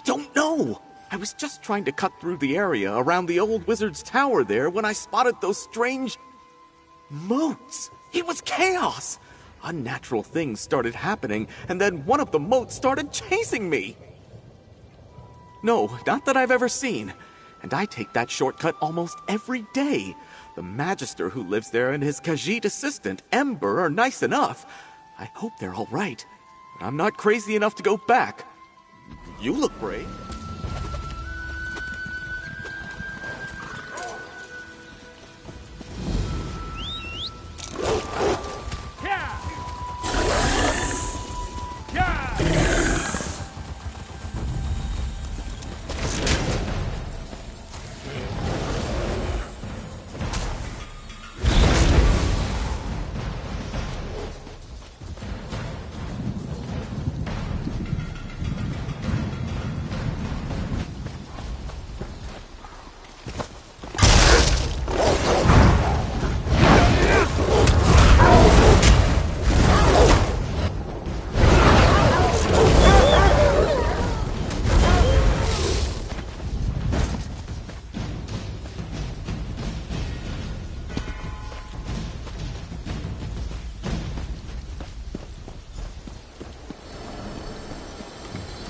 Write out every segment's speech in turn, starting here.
don't know. I was just trying to cut through the area around the old wizard's tower there when I spotted those strange moats. It was chaos. Unnatural things started happening, and then one of the moats started chasing me. No, not that I've ever seen. And I take that shortcut almost every day. The Magister who lives there and his Khajiit assistant, Ember, are nice enough. I hope they're all right. But I'm not crazy enough to go back. You look brave.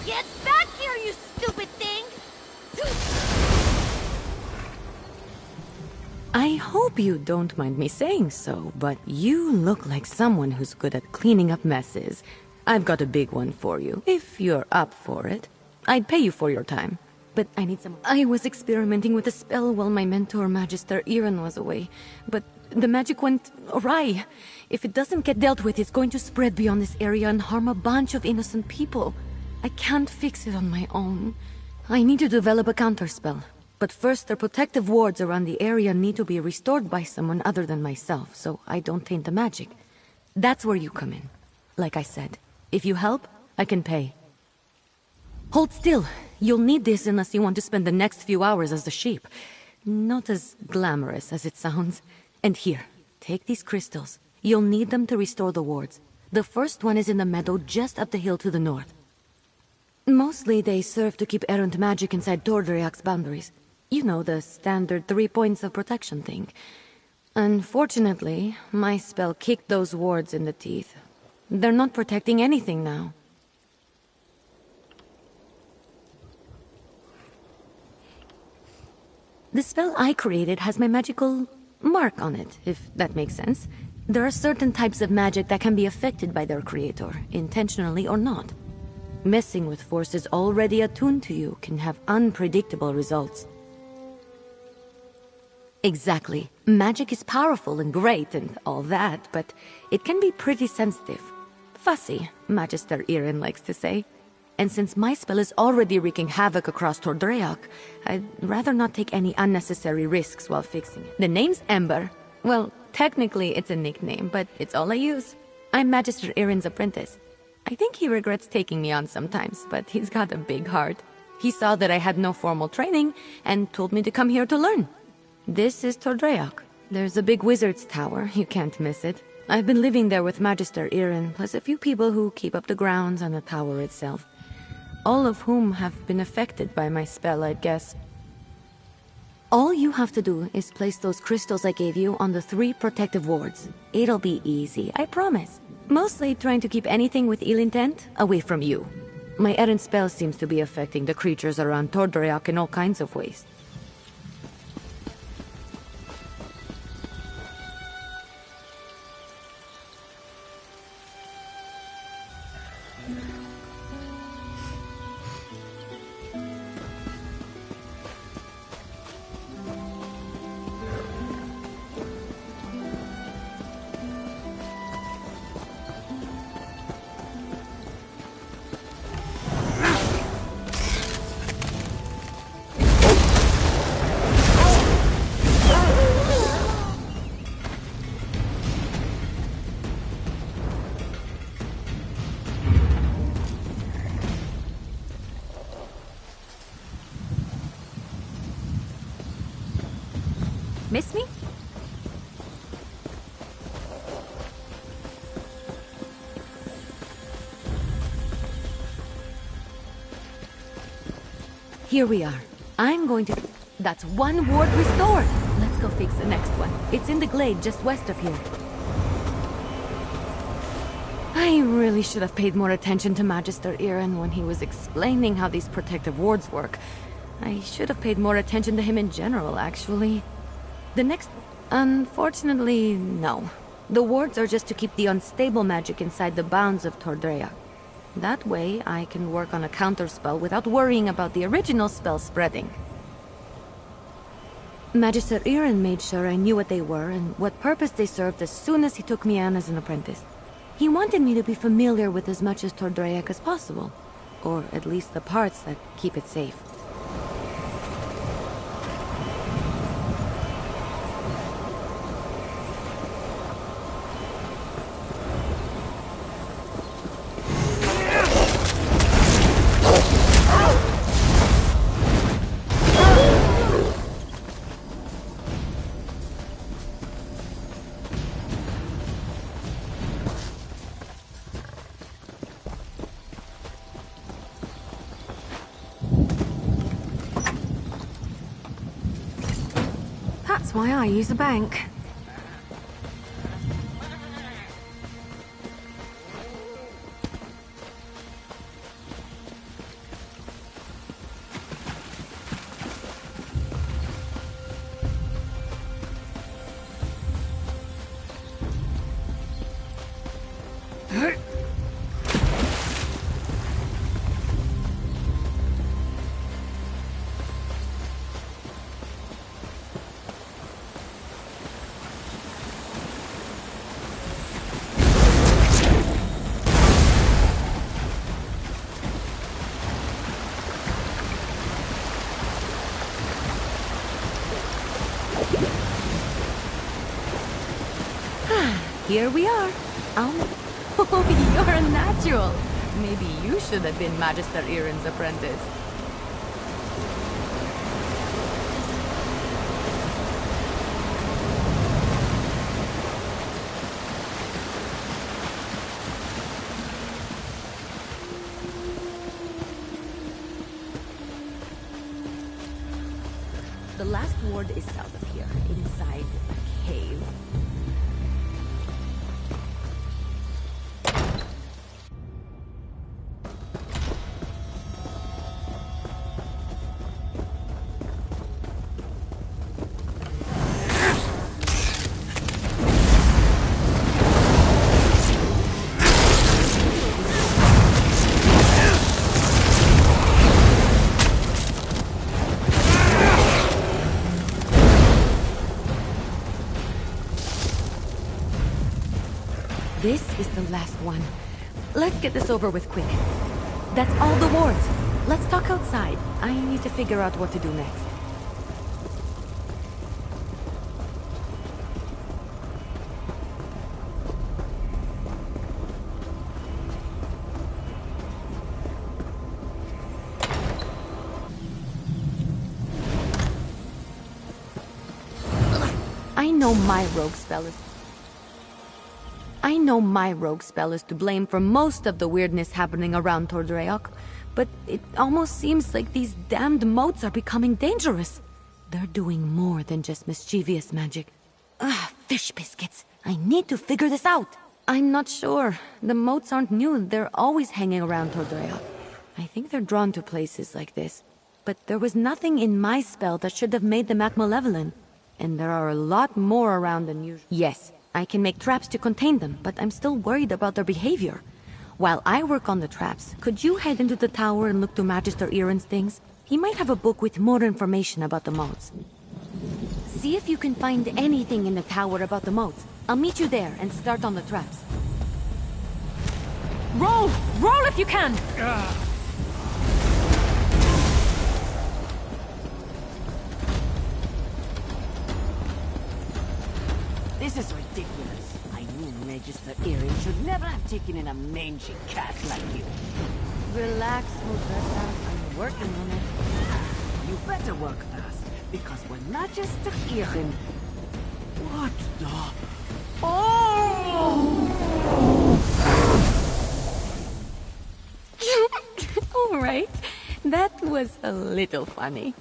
Get back here, you stupid thing! I hope you don't mind me saying so, but you look like someone who's good at cleaning up messes. I've got a big one for you, if you're up for it. I'd pay you for your time, but I need some... I was experimenting with a spell while my mentor, Magister Iren, was away, but the magic went awry. If it doesn't get dealt with, it's going to spread beyond this area and harm a bunch of innocent people. I can't fix it on my own. I need to develop a counterspell. But first, the protective wards around the area need to be restored by someone other than myself, so I don't taint the magic. That's where you come in. Like I said, if you help, I can pay. Hold still. You'll need this unless you want to spend the next few hours as the sheep. Not as glamorous as it sounds. And here, take these crystals. You'll need them to restore the wards. The first one is in the meadow just up the hill to the north. Mostly they serve to keep errant magic inside Tordriak's boundaries. You know, the standard 3 points of protection thing. Unfortunately, my spell kicked those wards in the teeth. They're not protecting anything now. The spell I created has my magical mark on it, if that makes sense. There are certain types of magic that can be affected by their creator, intentionally or not. Messing with forces already attuned to you can have unpredictable results. Exactly. Magic is powerful and great and all that, but it can be pretty sensitive. Fussy, Magister Iren likes to say. And since my spell is already wreaking havoc across Tordriak, I'd rather not take any unnecessary risks while fixing it. The name's Ember. Well, technically it's a nickname, but it's all I use. I'm Magister Iren's apprentice. I think he regrets taking me on sometimes, but he's got a big heart. He saw that I had no formal training and told me to come here to learn. This is Tordriak. There's a big wizard's tower, you can't miss it. I've been living there with Magister Iren, plus a few people who keep up the grounds and the tower itself. All of whom have been affected by my spell, I'd guess. All you have to do is place those crystals I gave you on the 3 protective wards. It'll be easy, I promise. Mostly trying to keep anything with ill intent away from you. My errant spell seems to be affecting the creatures around Tordriak in all kinds of ways. Miss me? Here we are. I'm going to... That's one ward restored! Let's go fix the next one. It's in the glade just west of here. I really should have paid more attention to Magister Iren when he was explaining how these protective wards work. I should have paid more attention to him in general, actually. The next... Unfortunately, no. The wards are just to keep the unstable magic inside the bounds of Tordrea. That way, I can work on a counterspell without worrying about the original spell spreading. Magister Iren made sure I knew what they were and what purpose they served as soon as he took me on as an apprentice. He wanted me to be familiar with as much as Tordrea as possible, or at least the parts that keep it safe. That's why I use a bank. Here we are. Oh, you're a natural. Maybe you should have been Magister Iren's apprentice. The last ward is south of here, inside a cave. This is the last one. Let's get this over with quick. That's all the wards. Let's talk outside. I need to figure out what to do next. I know my rogue spell is to blame for most of the weirdness happening around Tordreok, but it almost seems like these damned moats are becoming dangerous. They're doing more than just mischievous magic. Fish biscuits. I need to figure this out. I'm not sure. The moats aren't new. They're always hanging around Tordreok. I think they're drawn to places like this. But there was nothing in my spell that should have made them act malevolent. And there are a lot more around than usual. Yes, I can make traps to contain them, but I'm still worried about their behavior. While I work on the traps, could you head into the tower and look to Magister Iren's things? He might have a book with more information about the moats. See if you can find anything in the tower about the moats. I'll meet you there and start on the traps. Roll! Roll if you can! This is ridiculous. I knew Magister Iren should never have taken in a mangy cat like you. Relax, Mufasa. I'm working on it. You better work fast, because when Magister Iren... What the... Oh! All right. That was a little funny.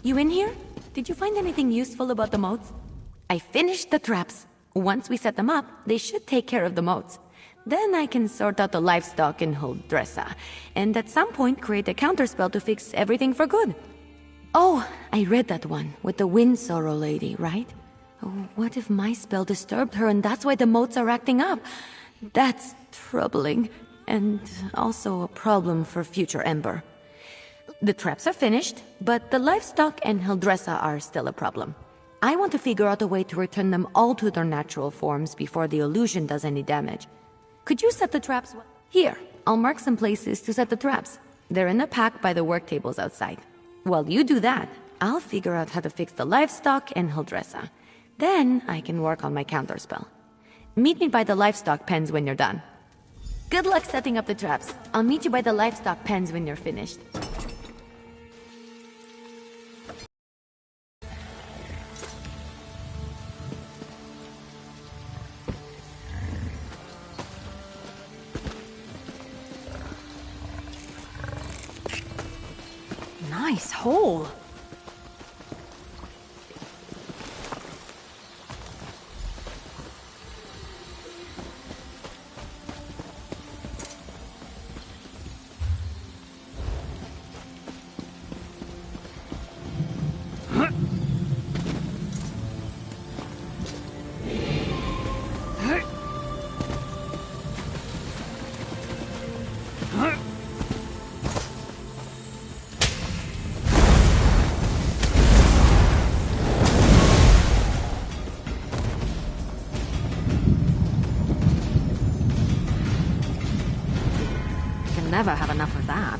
You in here? Did you find anything useful about the moats? I finished the traps. Once we set them up, they should take care of the moats. Then I can sort out the livestock in Holdressa, and at some point create a counterspell to fix everything for good. Oh, I read that one, with the Wind Sorrow lady, right? Oh, what if my spell disturbed her and that's why the moats are acting up? That's troubling, and also a problem for future Ember. The traps are finished, but the livestock and Hildressa are still a problem. I want to figure out a way to return them all to their natural forms before the illusion does any damage. Could you set the traps? Here, I'll mark some places to set the traps. They're in a pack by the work tables outside. While you do that, I'll figure out how to fix the livestock and Hildressa. Then I can work on my counterspell. Meet me by the livestock pens when you're done. Good luck setting up the traps. I'll meet you by the livestock pens when you're finished. Nice hole. Never have enough of that.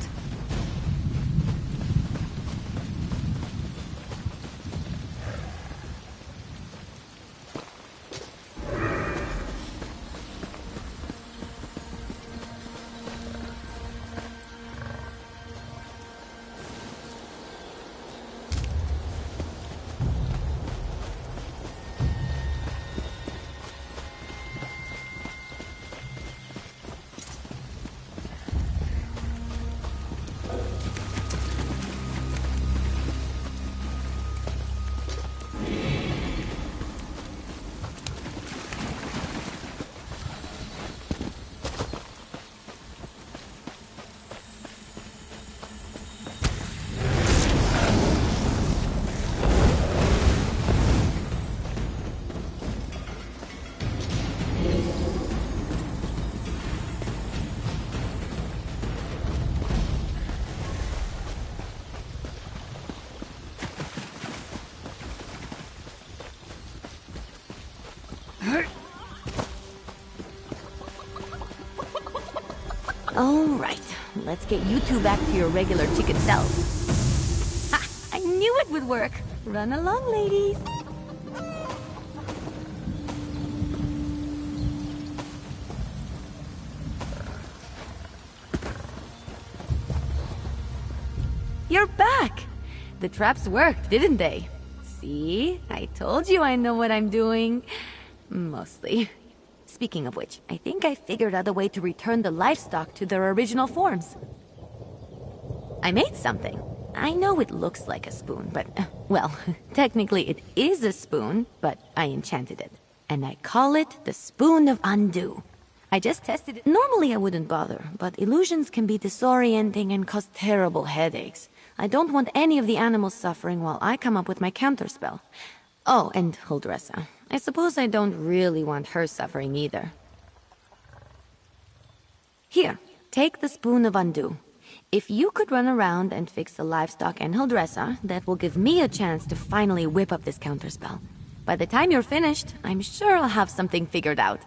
All right, let's get you two back to your regular chicken selves. Ha! I knew it would work. Run along, ladies. You're back! The traps worked, didn't they? See? I told you I know what I'm doing. Mostly. Speaking of which, I think I figured out a way to return the livestock to their original forms. I made something. I know it looks like a spoon, but, well, technically it is a spoon, but I enchanted it. And I call it the Spoon of Undo. I just tested it. Normally I wouldn't bother, but illusions can be disorienting and cause terrible headaches. I don't want any of the animals suffering while I come up with my counterspell. Oh, and Huldressa. I suppose I don't really want her suffering either. Here, take the Spoon of Undo. If you could run around and fix the livestock and Huldressa, that will give me a chance to finally whip up this counterspell. By the time you're finished, I'm sure I'll have something figured out.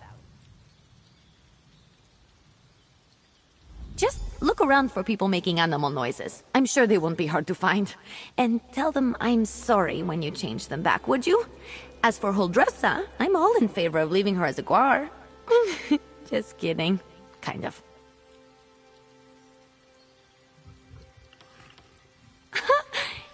Just look around for people making animal noises. I'm sure they won't be hard to find. And tell them I'm sorry when you change them back, would you? As for Huldressa, I'm all in favor of leaving her as a guar. Just kidding. Kind of.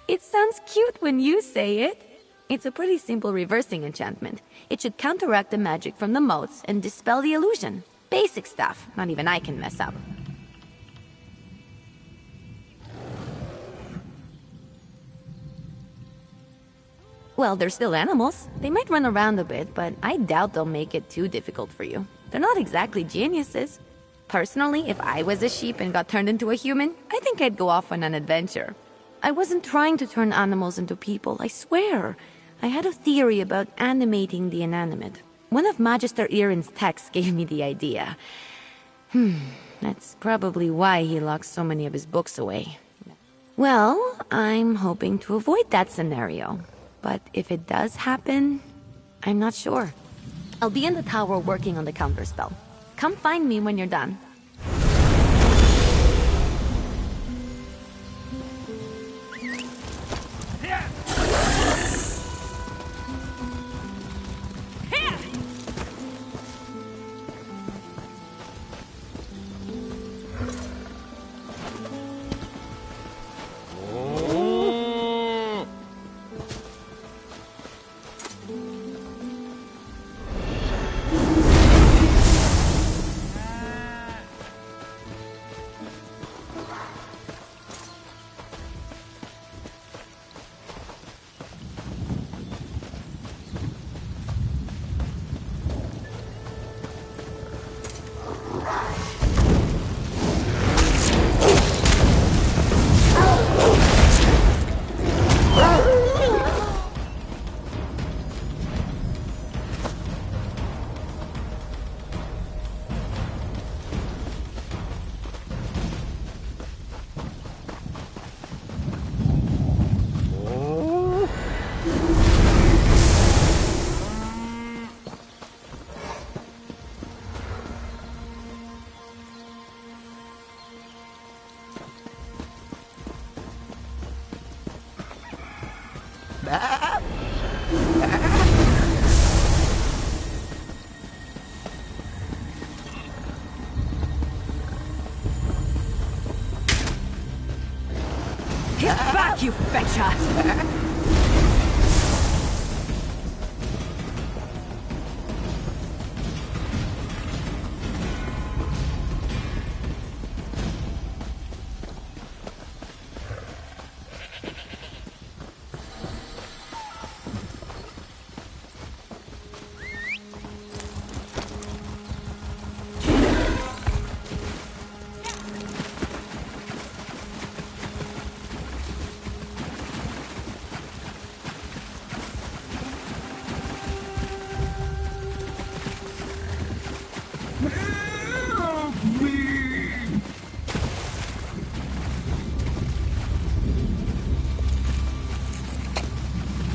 It sounds cute when you say it. It's a pretty simple reversing enchantment. It should counteract the magic from the motes and dispel the illusion. Basic stuff. Not even I can mess up. Well, they're still animals. They might run around a bit, but I doubt they'll make it too difficult for you. They're not exactly geniuses. Personally, if I was a sheep and got turned into a human, I think I'd go off on an adventure. I wasn't trying to turn animals into people, I swear. I had a theory about animating the inanimate. One of Magister Irin's texts gave me the idea. That's probably why he locks so many of his books away. Well, I'm hoping to avoid that scenario. But if it does happen, I'm not sure. I'll be in the tower working on the counterspell. Come find me when you're done. Get back, you fetchhead!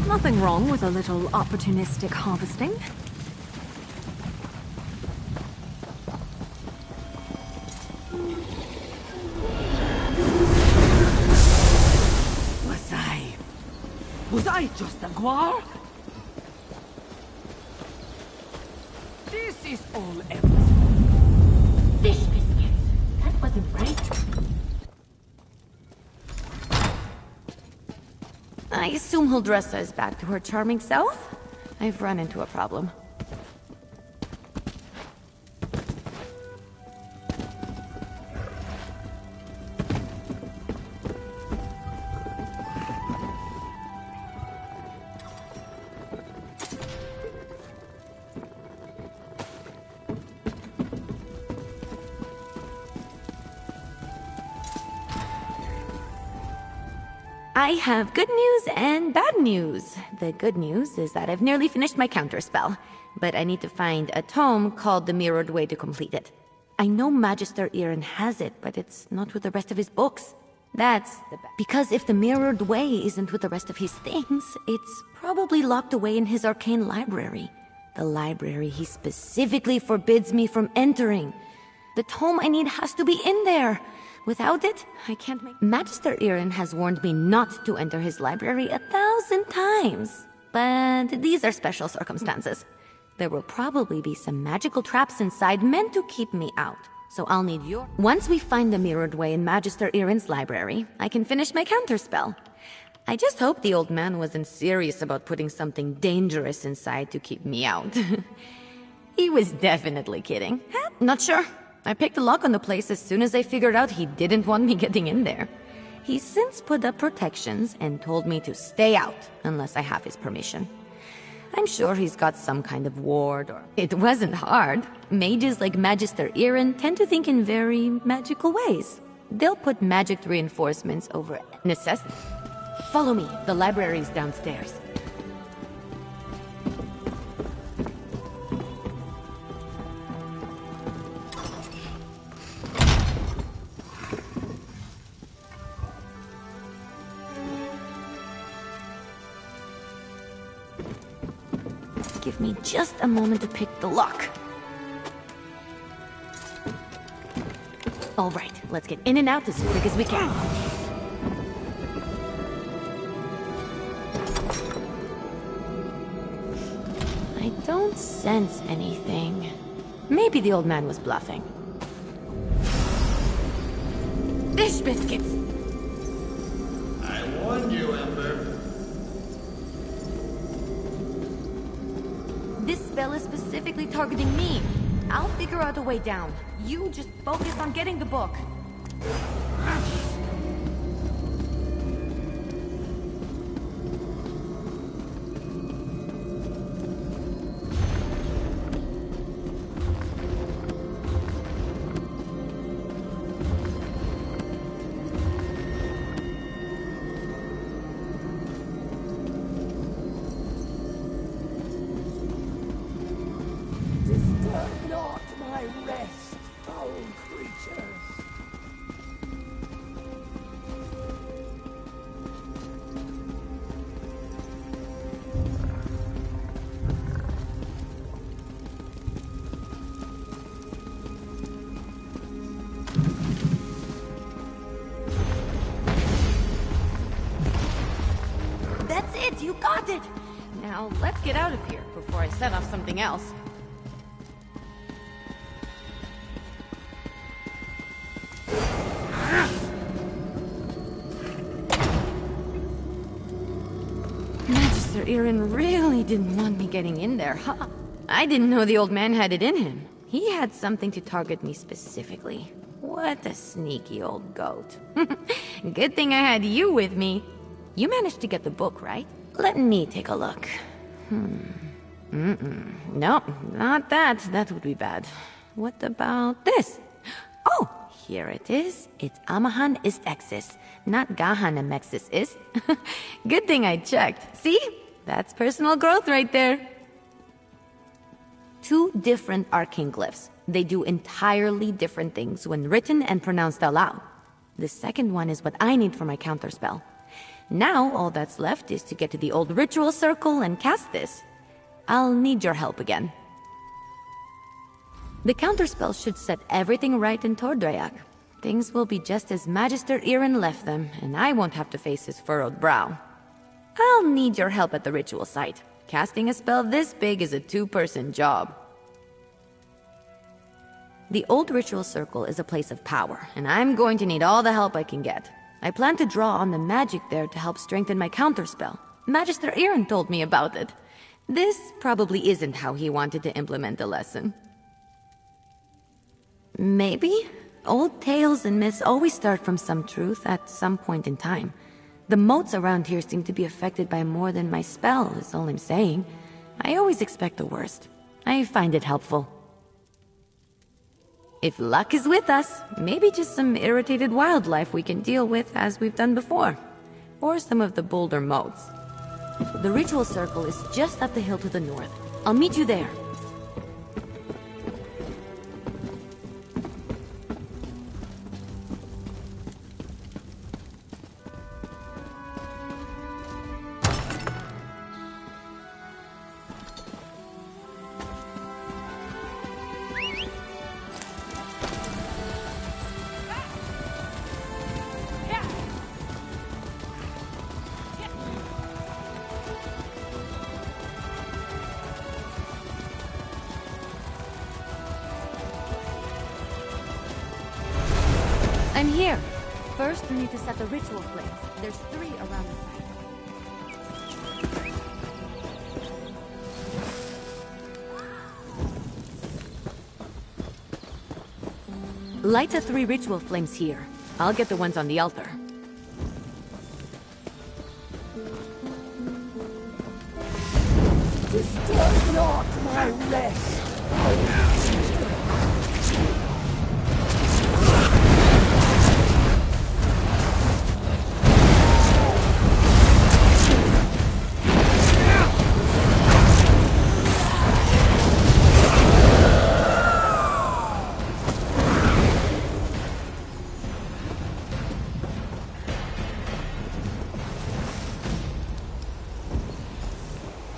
Nothing wrong with a little opportunistic harvesting. Was I just a guar? This is all evidence. Fish biscuits. That wasn't right. I assume Huldressa is back to her charming self. I've run into a problem. I have good news and bad news. The good news is that I've nearly finished my counterspell, but I need to find a tome called The Mirrored Way to complete it. I know Magister Irin has it, but it's not with the rest of his books. That's the bad. Because if The Mirrored Way isn't with the rest of his things, it's probably locked away in his arcane library. The library he specifically forbids me from entering. The tome I need has to be in there. Without it, I can't make... Magister Irin has warned me not to enter his library 1,000 times. But these are special circumstances. There will probably be some magical traps inside meant to keep me out. So I'll need your... Once we find the Mirrored Way in Magister Irin's library, I can finish my counterspell. I just hope the old man wasn't serious about putting something dangerous inside to keep me out. He was definitely kidding. Not sure. I picked the lock on the place as soon as I figured out he didn't want me getting in there. He's since put up protections and told me to stay out unless I have his permission. I'm sure he's got some kind of ward or... It wasn't hard. Mages like Magister Irin tend to think in very magical ways. They'll put magic reinforcements over necessity. Follow me. The library's downstairs. Give me just a moment to pick the lock. All right, let's get in and out as quick as we can. I don't sense anything. Maybe the old man was bluffing. Fish biscuits! I warned you, Ember. This spell is specifically targeting me. I'll figure out a way down. You just focus on getting the book. Disturb not my rest, foul creatures. That's it! You got it! Now, let's get out of here before I set off something else. Magister Irin really didn't want me getting in there, huh? I didn't know the old man had it in him. He had something to target me specifically. What a sneaky old goat. Good thing I had you with me. You managed to get the book, right? Let me take a look. No, not that. That would be bad. What about this? Oh, here it is. It's Amahan ist Exis, not Gahan Amexis ist. Good thing I checked. See? That's personal growth right there. 2 different arcane glyphs. They do entirely different things when written and pronounced aloud. The second one is what I need for my counterspell. Now, all that's left is to get to the old ritual circle and cast this. I'll need your help again. The counterspell should set everything right in Tordrayak. Things will be just as Magister Irin left them, and I won't have to face his furrowed brow. I'll need your help at the ritual site. Casting a spell this big is a 2-person job. The old ritual circle is a place of power, and I'm going to need all the help I can get. I plan to draw on the magic there to help strengthen my counterspell. Magister Irin told me about it. This probably isn't how he wanted to implement the lesson. Maybe? Old tales and myths always start from some truth at some point in time. The moats around here seem to be affected by more than my spell, is all I'm saying. I always expect the worst. I find it helpful. If luck is with us, maybe just some irritated wildlife we can deal with as we've done before. or some of the bolder moats. The ritual circle is just up the hill to the north. I'll meet you there. I'm here. First, we need to set the ritual flames. There's 3 around the site. Light the 3 ritual flames here. I'll get the ones on the altar. Disturb not my rest.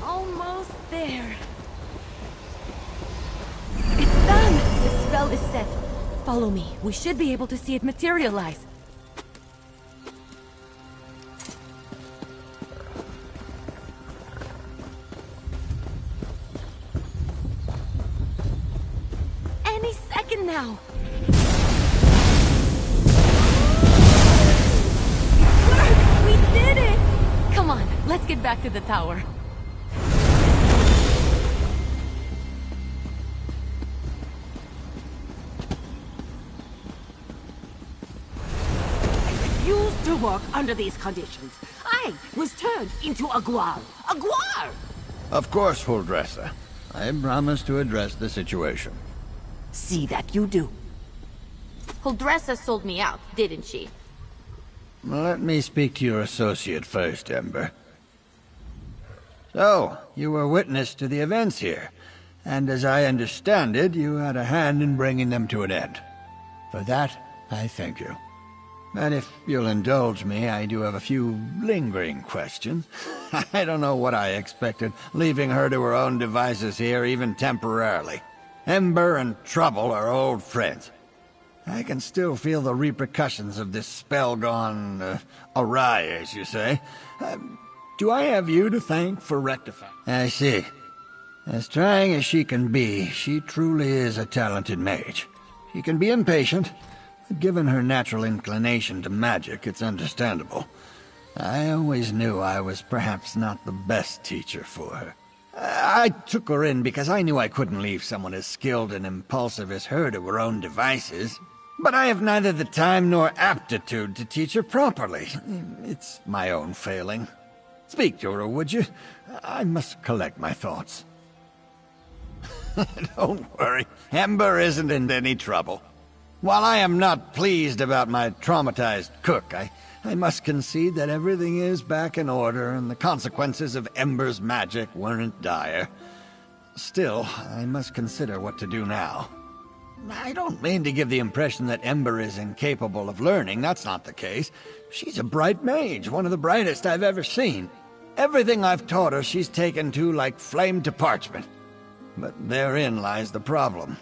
Almost there. It's done! The spell is set. Follow me. We should be able to see it materialize. Any second now. It worked! We did it! Come on, let's get back to the tower. Used to work under these conditions. I was turned into a guar. A guar! Of course, Huldressa. I promise to address the situation. See that you do. Huldressa sold me out, didn't she? Let me speak to your associate first, Ember. So, you were witness to the events here, and as I understand it, you had a hand in bringing them to an end. For that, I thank you. And if you'll indulge me, I do have a few lingering questions. I don't know what I expected, leaving her to her own devices here, even temporarily. Ember and Trouble are old friends. I can still feel the repercussions of this spell gone awry, as you say. Do I have you to thank for rectifying? I see. As trying as she can be, she truly is a talented mage. She can be impatient. Given her natural inclination to magic, it's understandable. I always knew I was perhaps not the best teacher for her. I took her in because I knew I couldn't leave someone as skilled and impulsive as her to her own devices. But I have neither the time nor aptitude to teach her properly. It's my own failing. Speak to her, would you? I must collect my thoughts. Don't worry, Ember isn't in any trouble. While I am not pleased about my traumatized cook, I must concede that everything is back in order and the consequences of Ember's magic weren't dire. Still, I must consider what to do now. I don't mean to give the impression that Ember is incapable of learning. That's not the case. She's a bright mage, one of the brightest I've ever seen. Everything I've taught her she's taken to like flame to parchment. But therein lies the problem.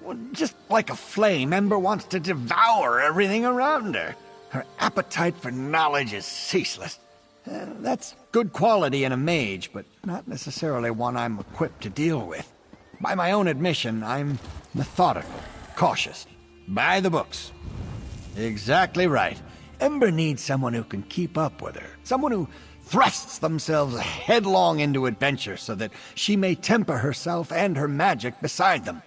Well, just like a flame, Ember wants to devour everything around her. Her appetite for knowledge is ceaseless. That's good quality in a mage, but not necessarily one I'm equipped to deal with. By my own admission, I'm methodical, cautious, by the books. Exactly right. Ember needs someone who can keep up with her, someone who thrusts themselves headlong into adventure so that she may temper herself and her magic beside them.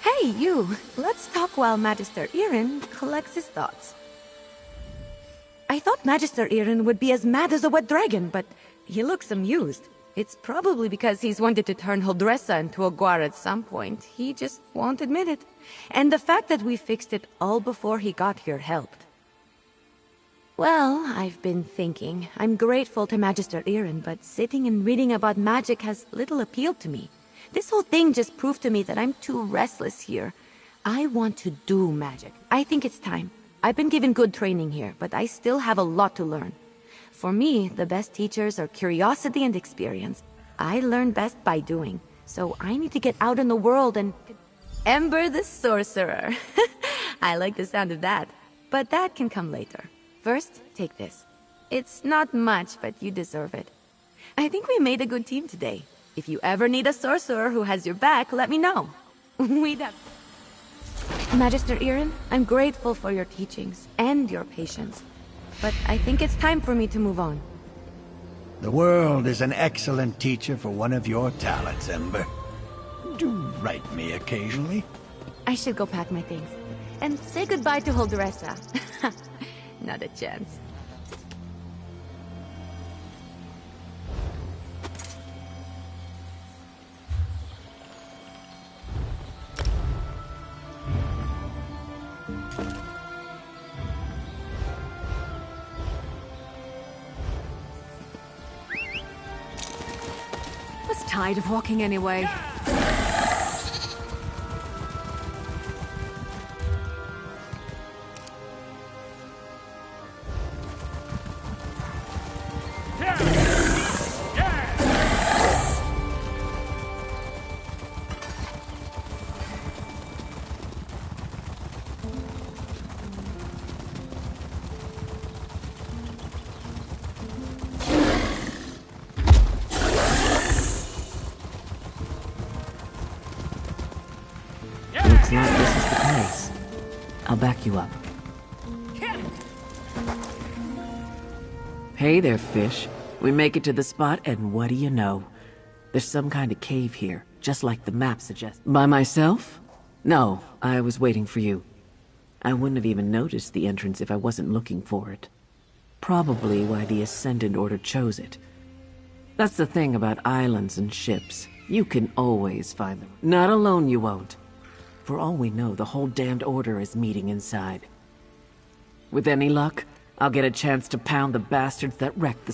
Hey, you! Let's talk while Magister Irin collects his thoughts. I thought Magister Irin would be as mad as a wet dragon, but he looks amused. It's probably because he's wanted to turn Huldressa into a guar at some point. He just won't admit it. And the fact that we fixed it all before he got here helped. Well, I've been thinking. I'm grateful to Magister Irin, but sitting and reading about magic has little appeal to me. This whole thing just proved to me that I'm too restless here. I want to do magic. I think it's time. I've been given good training here, but I still have a lot to learn. For me, the best teachers are curiosity and experience. I learn best by doing, so I need to get out in the world and... Ember the Sorcerer. I like the sound of that, but that can come later. First, take this. It's not much, but you deserve it. I think we made a good team today. If you ever need a sorcerer who has your back, let me know. We'd have... Magister Irin, I'm grateful for your teachings and your patience. But I think it's time for me to move on. The world is an excellent teacher for one of your talents, Ember. Do write me occasionally. I should go pack my things. And say goodbye to Holdressa. Not a chance. I was tired of walking anyway. Looks like this is the place. I'll back you up. Hey there, fish. We make it to the spot, and what do you know? There's some kind of cave here, just like the map suggests. By myself? No, I was waiting for you. I wouldn't have even noticed the entrance if I wasn't looking for it. Probably why the Ascendant Order chose it. That's the thing about islands and ships. You can always find them. Not alone you won't. For all we know, the whole damned Order is meeting inside. With any luck, I'll get a chance to pound the bastards that wrecked the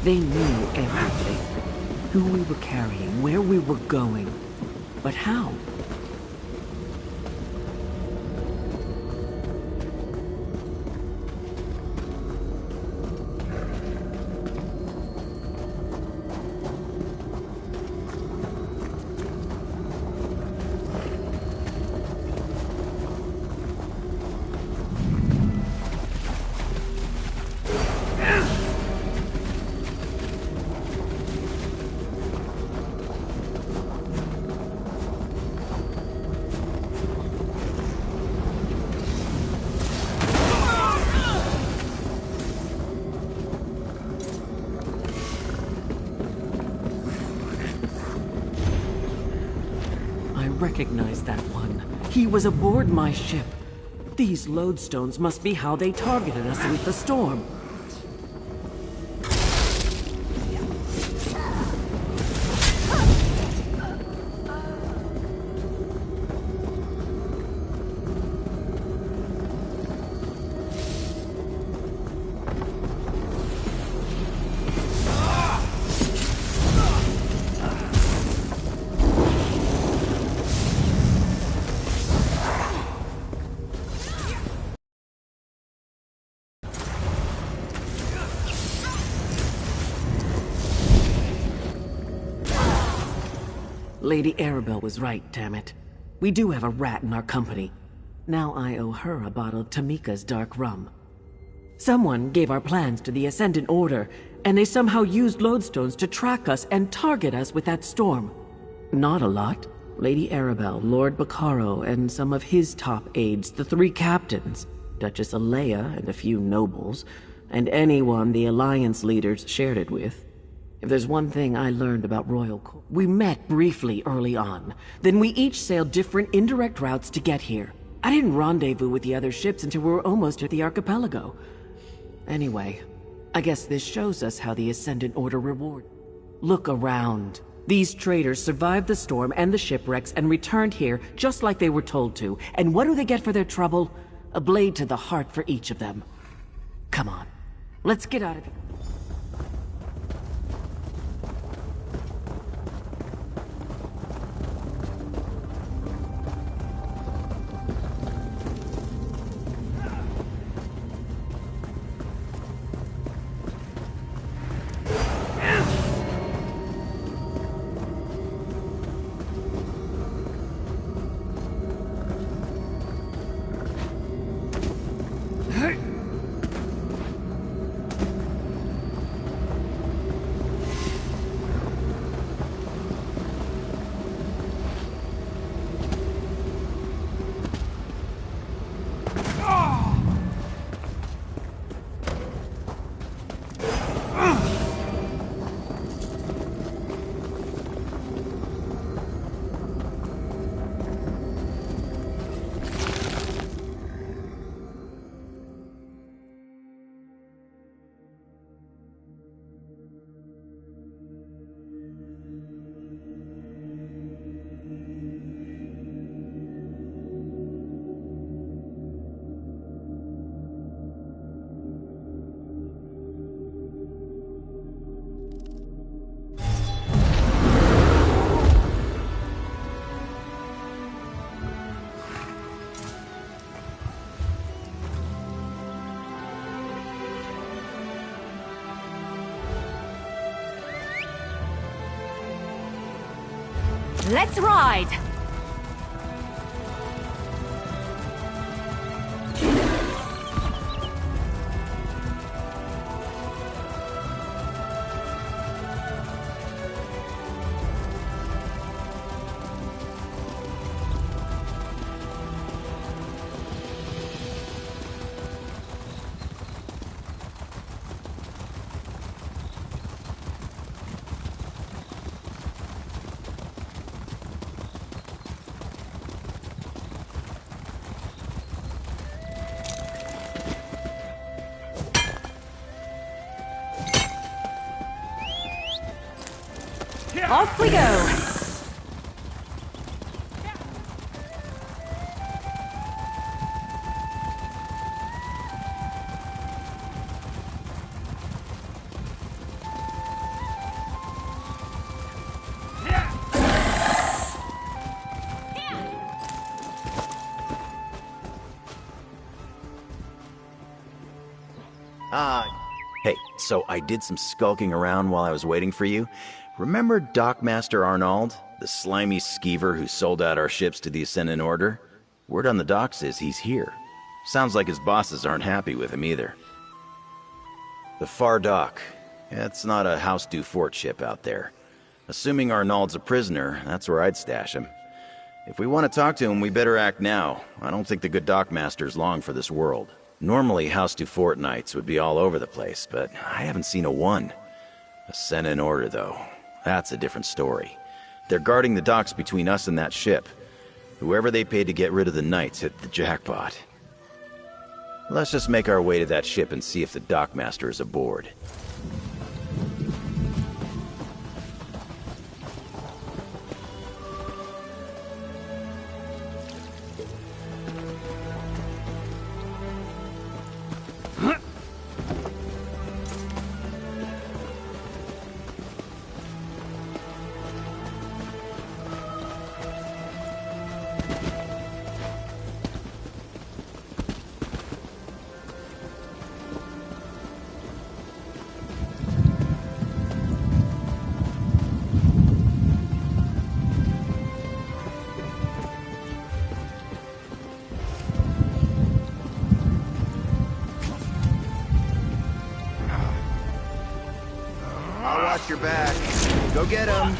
They knew everything. Who we were carrying, where we were going. But how? Recognized that one. He was aboard my ship. These lodestones must be how they targeted us with the storm. Lady Arabelle was right, damn it. We do have a rat in our company. Now I owe her a bottle of Tamika's dark rum. Someone gave our plans to the Ascendant Order, and they somehow used lodestones to track us and target us with that storm. Not a lot. Lady Arabelle, Lord Baccaro, and some of his top aides, the 3 captains, Duchess Alea and a few nobles, and anyone the Alliance leaders shared it with. If there's one thing I learned about Royal Court, we met briefly early on. Then we each sailed different indirect routes to get here. I didn't rendezvous with the other ships until we were almost at the archipelago. Anyway, I guess this shows us how the Ascendant Order reward. Look around. These traders survived the storm and the shipwrecks and returned here just like they were told to. And what do they get for their trouble? A blade to the heart for each of them. Come on, let's get out of here. Let's ride! Off we go! Hey, so I did some skulking around while I was waiting for you. Remember Dockmaster Arnauld, the slimy skeever who sold out our ships to the Ascendant Order? Word on the docks is he's here. Sounds like his bosses aren't happy with him either. The Far Dock. It's not a House du Fort ship out there. Assuming Arnauld's a prisoner, that's where I'd stash him. If we want to talk to him, we better act now. I don't think the good Dockmaster's long for this world. Normally, House du Fort knights would be all over the place, but I haven't seen a one. Ascendant Order, though. That's a different story. They're guarding the docks between us and that ship. Whoever they paid to get rid of the knights hit the jackpot. Let's just make our way to that ship and see if the Dockmaster is aboard. watch your back. Go get him.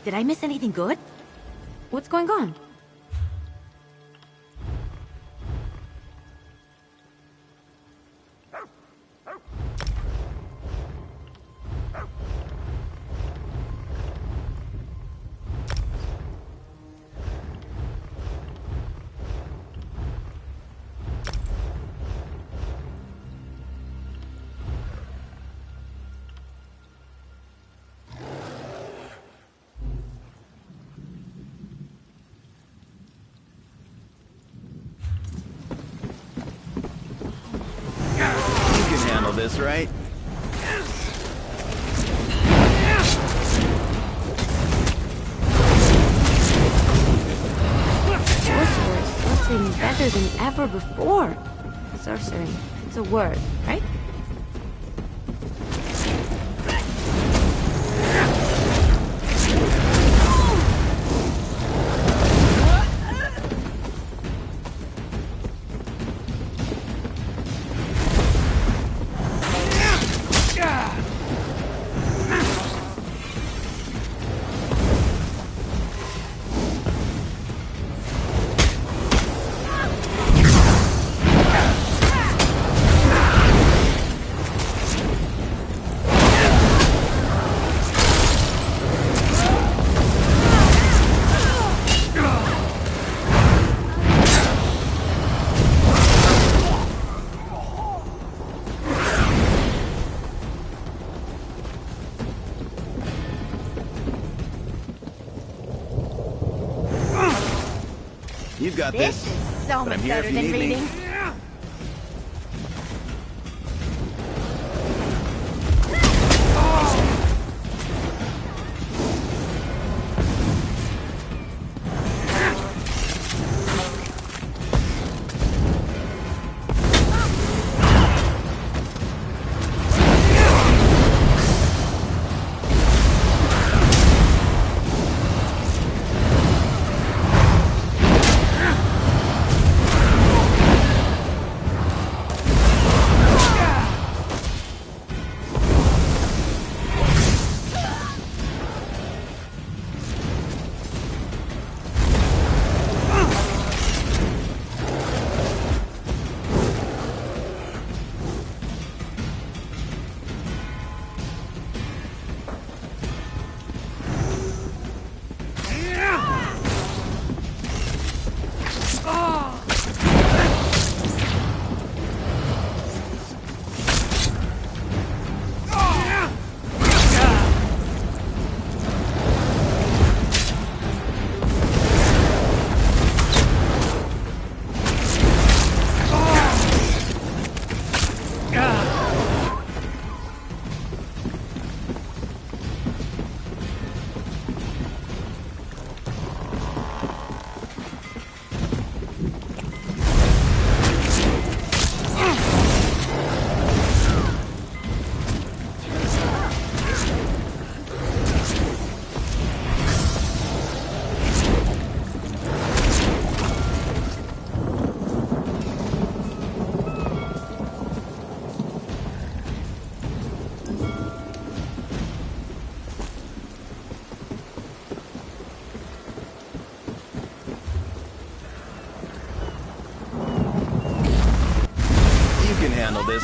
Did I miss anything good? What's going on? You can handle this, right? Sorcery better than ever before. Sorcery. It's a word, right? You've got This this. is so But I'm much here better if you than need me. reading.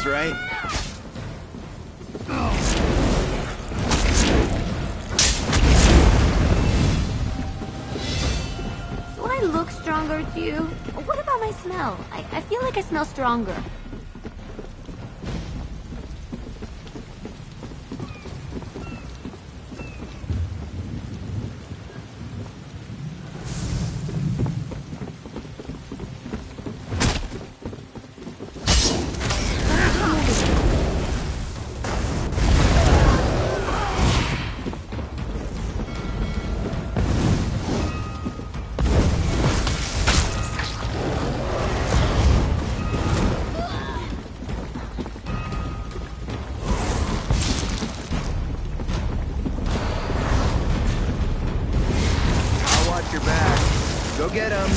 That's right. Do I look stronger to you? What about my smell? I feel like I smell stronger. Go get him.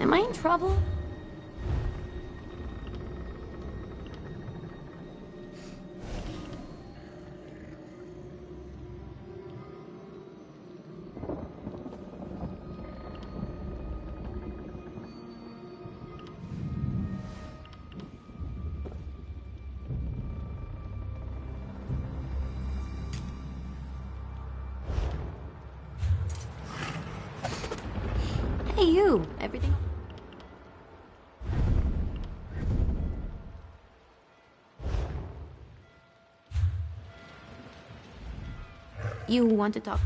Am I in trouble? Hey, you. Everything? You want to talk?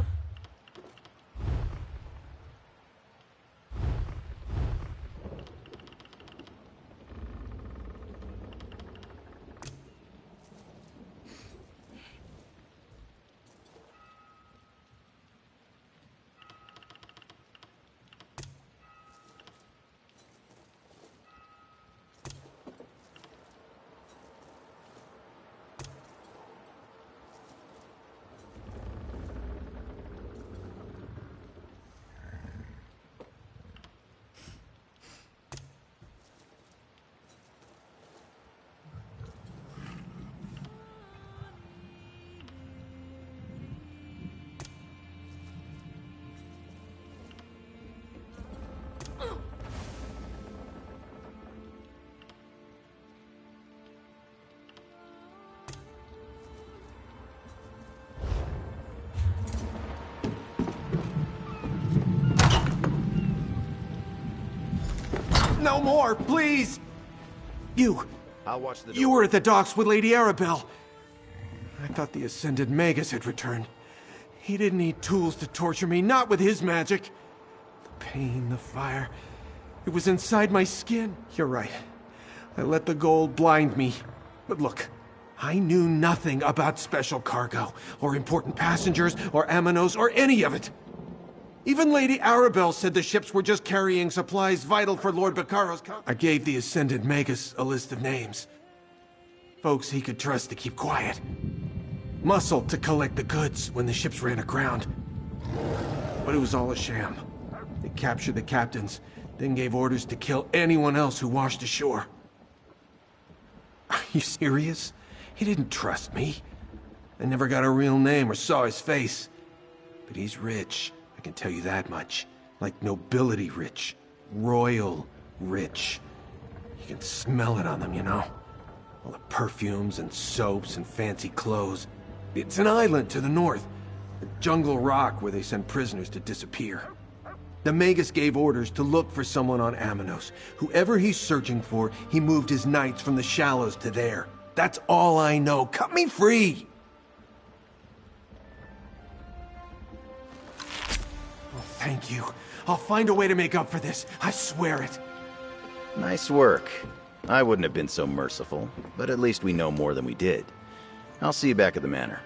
No more, please! I'll watch the door. You were at the docks with Lady Arabelle. I thought the Ascended Magus had returned. He didn't need tools to torture me, not with his magic. The pain, the fire, it was inside my skin. You're right. I let the gold blind me. But look, I knew nothing about special cargo, or important passengers, or Amanos, or any of it. Even Lady Arabelle said the ships were just carrying supplies vital for Lord Baccaro's I gave the Ascended Magus a list of names. Folks he could trust to keep quiet. Muscle to collect the goods when the ships ran aground. But it was all a sham. They captured the captains, then gave orders to kill anyone else who washed ashore. Are you serious? He didn't trust me. I never got a real name or saw his face. But he's rich. I can tell you that much. Like nobility rich. Royal rich. You can smell it on them, you know? All the perfumes and soaps and fancy clothes. It's an island to the north. A jungle rock where they send prisoners to disappear. The Magus gave orders to look for someone on Amanos. Whoever he's searching for, he moved his knights from the shallows to there. That's all I know. Cut me free! Thank you. I'll find a way to make up for this. I swear it. Nice work. I wouldn't have been so merciful, but at least we know more than we did. I'll see you back at the manor.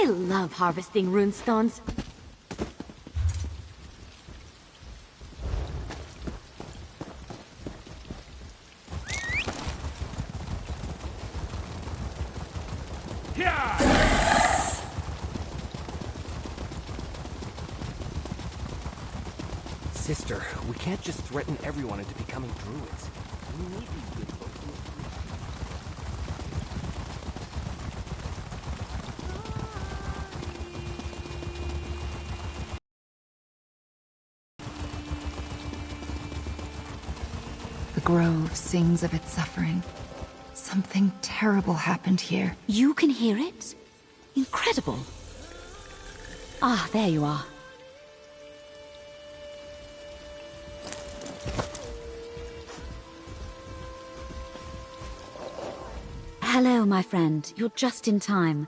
I love harvesting runestones. Sister, we can't just threaten everyone into becoming druids. We need these good folks. The grove sings of its suffering. Something terrible happened here. You can hear it? Incredible. Ah, there you are. Hello, my friend. You're just in time.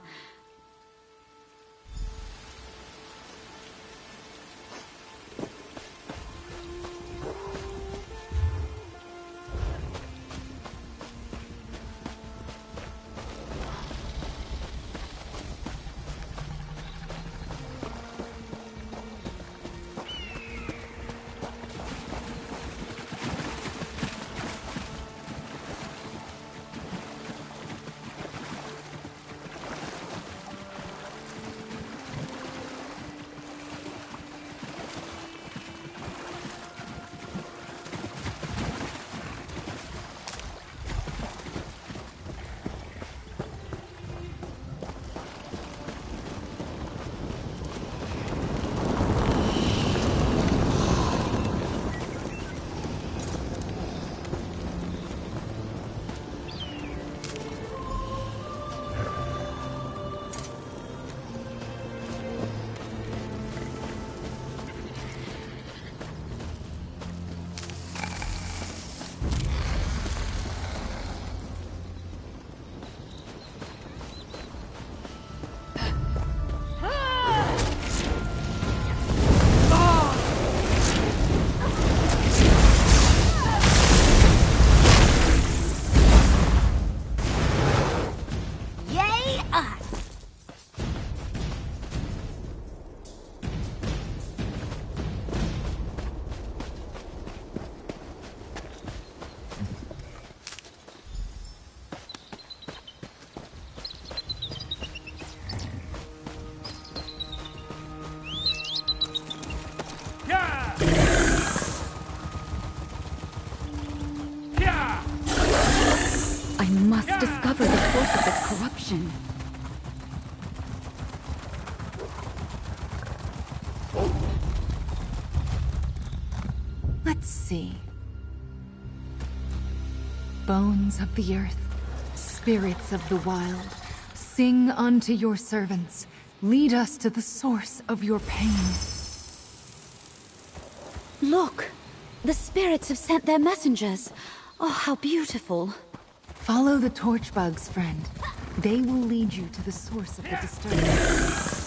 I must discover the source of this corruption. Let's see. Bones of the earth, spirits of the wild, sing unto your servants. Lead us to the source of your pain. Look! The spirits have sent their messengers. Oh, how beautiful. Follow the torch bugs, friend. They will lead you to the source of the disturbance.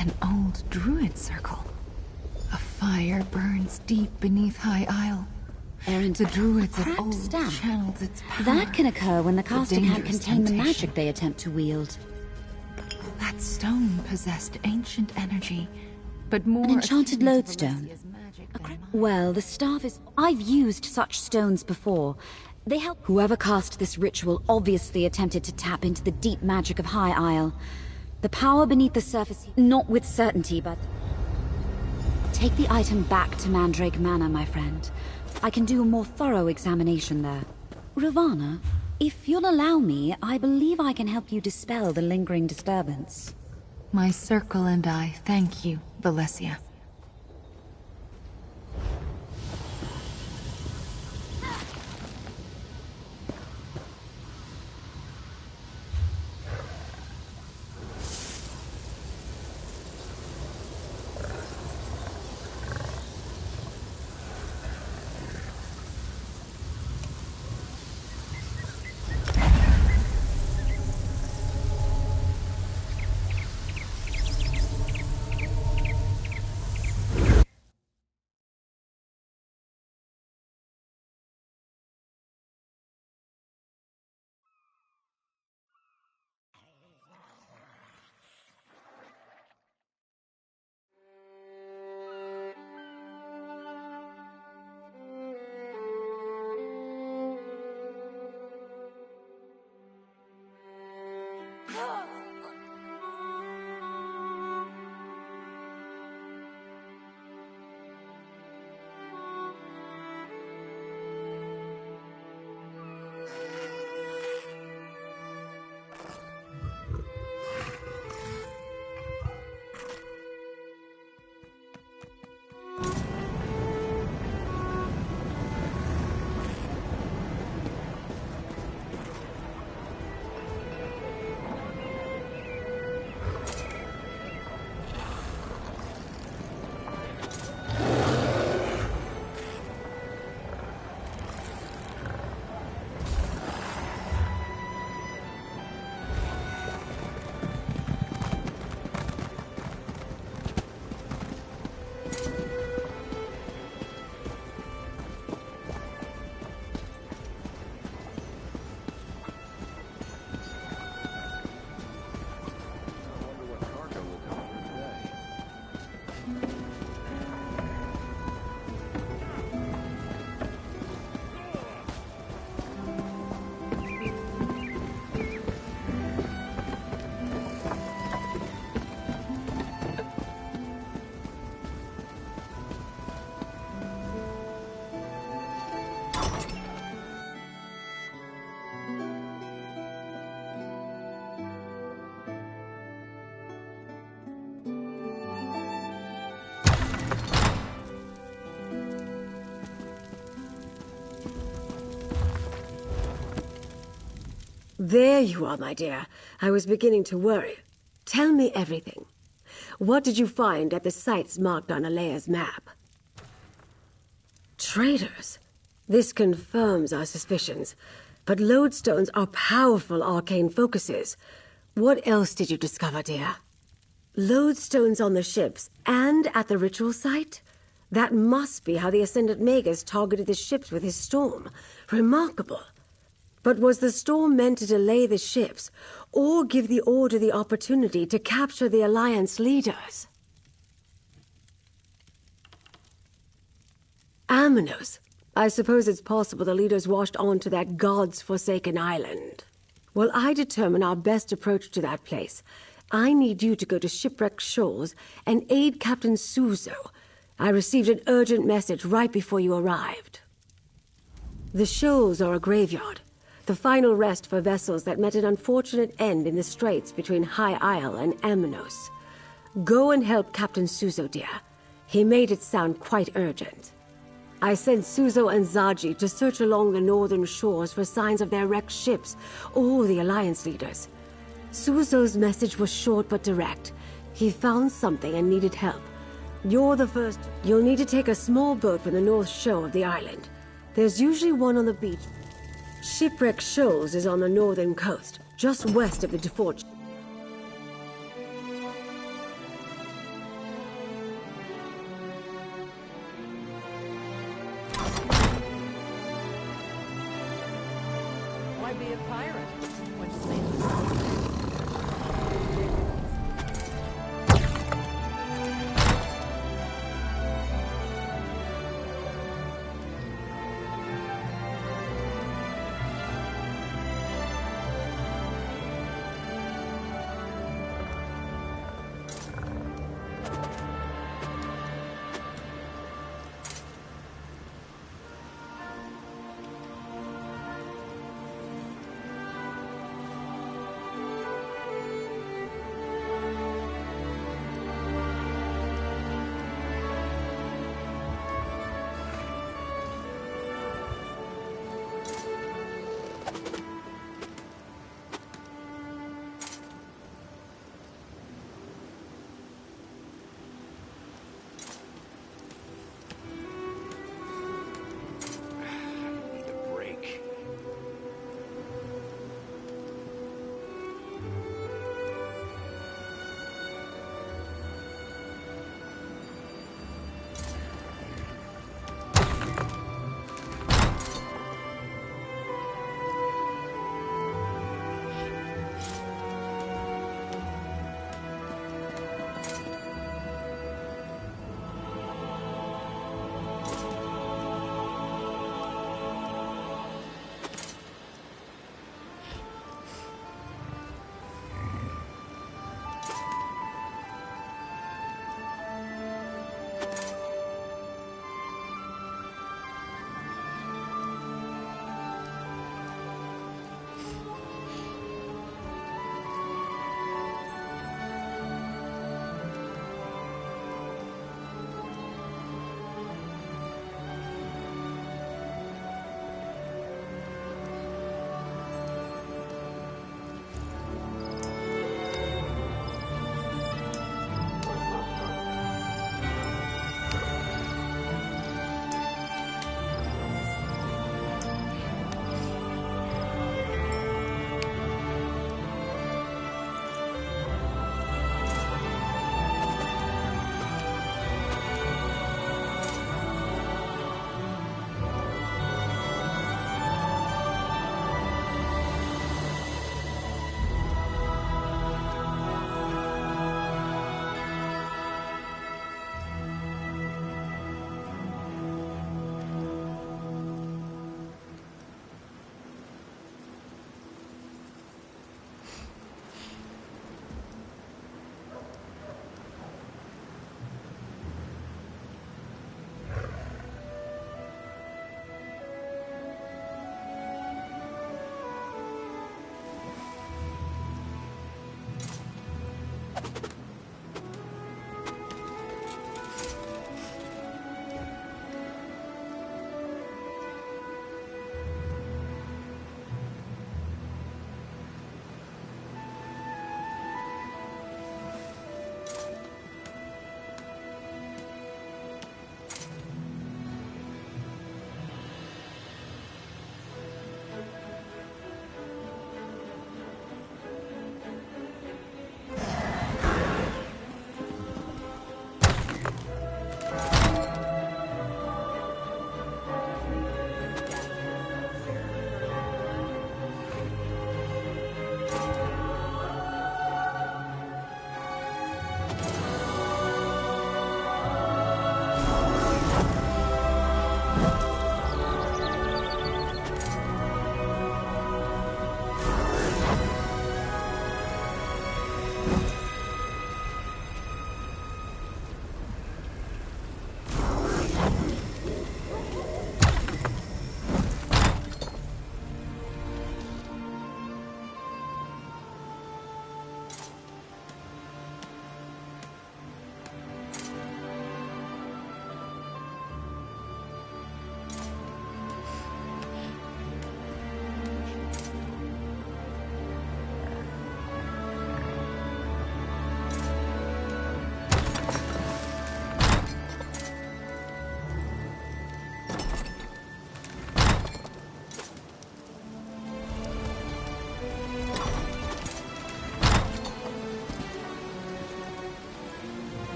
An old druid circle. A fire burns deep beneath High Isle. The druids of old channeled its power. That can occur when the casting can't dangerous contain the temptation. magic they attempt to wield. That stone possessed ancient energy, but more An enchanted akin to lodestone. Valesia's magic than mine. Well, the staff is... I've used such stones before. They help. Whoever cast this ritual obviously attempted to tap into the deep magic of High Isle. The power beneath the surface, not with certainty, but... Take the item back to Mandrake Manor, my friend. I can do a more thorough examination there. Ravana, if you'll allow me, I believe I can help you dispel the lingering disturbance. My circle and I thank you, Valencia. There you are, my dear. I was beginning to worry. Tell me everything. What did you find at the sites marked on Alea's map? Traitors. This confirms our suspicions. But lodestones are powerful arcane focuses. What else did you discover, dear? Lodestones on the ships and at the ritual site? That must be how the Ascendant Magus targeted the ships with his storm. Remarkable. But was the storm meant to delay the ships, or give the Order the opportunity to capture the Alliance leaders? Aminos. I suppose it's possible the leaders washed onto that God's forsaken island. Well, I determine our best approach to that place. I need you to go to Shipwreck Shoals and aid Captain Suzo. I received an urgent message right before you arrived. The shoals are a graveyard. The final rest for vessels that met an unfortunate end in the straits between High Isle and Aminos. Go and help Captain Suzo, dear. He made it sound quite urgent. I sent Suzo and Zaji to search along the northern shores for signs of their wrecked ships or the Alliance leaders. Suzo's message was short but direct. He found something and needed help. You're the first. You'll need to take a small boat from the north shore of the island. There's usually one on the beach. Shipwreck Shoals is on the northern coast, just west of the Defort. Why be a pirate when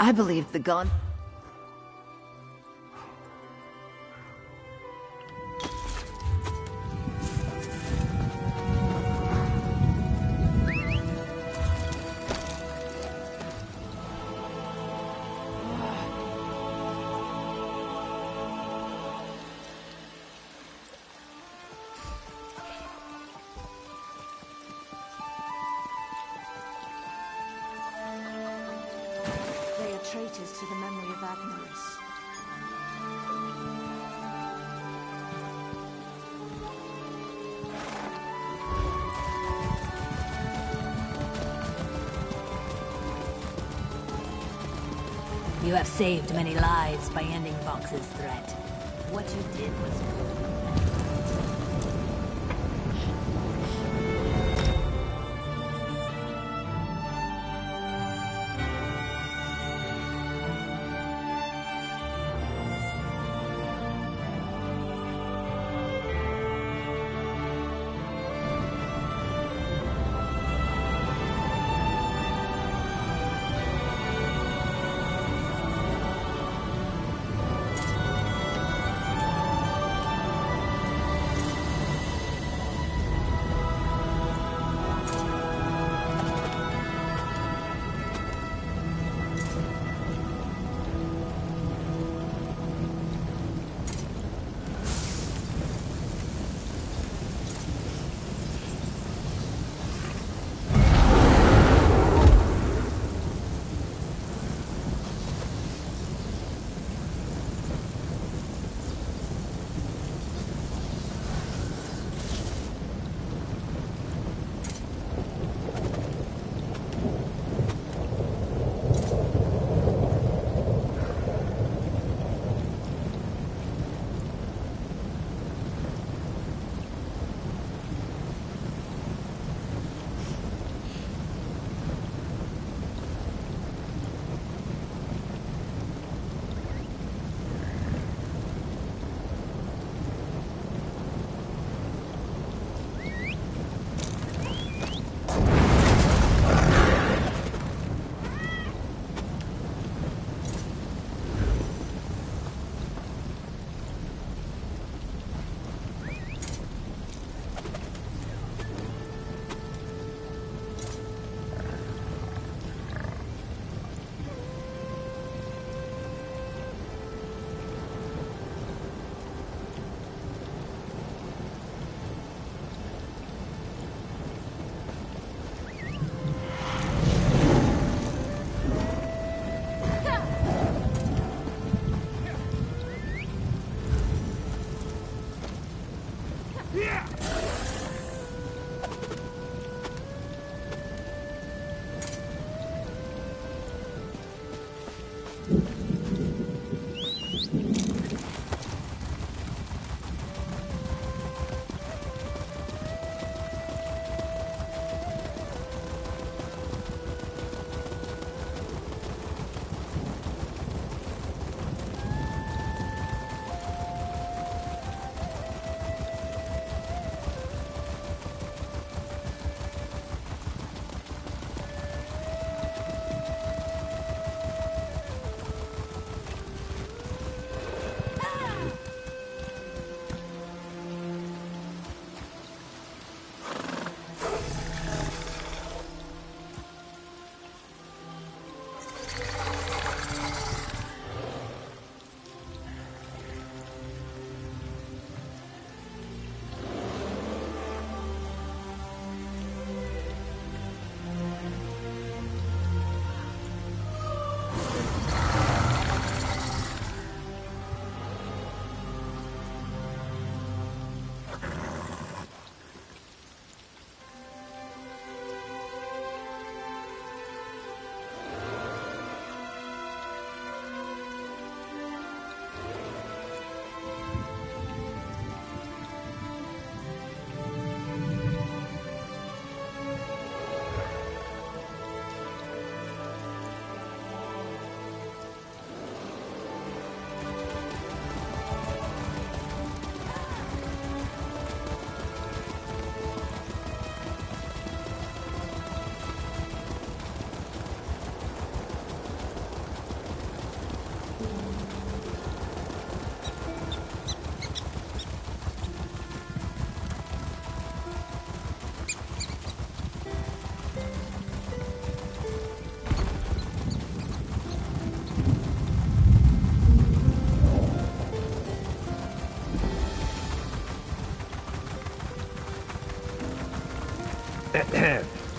I believed the god... They are traitors to the memory of Agnes. You have saved many lives by ending Vox's threat. What you did was good.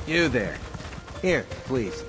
You there. Here, please.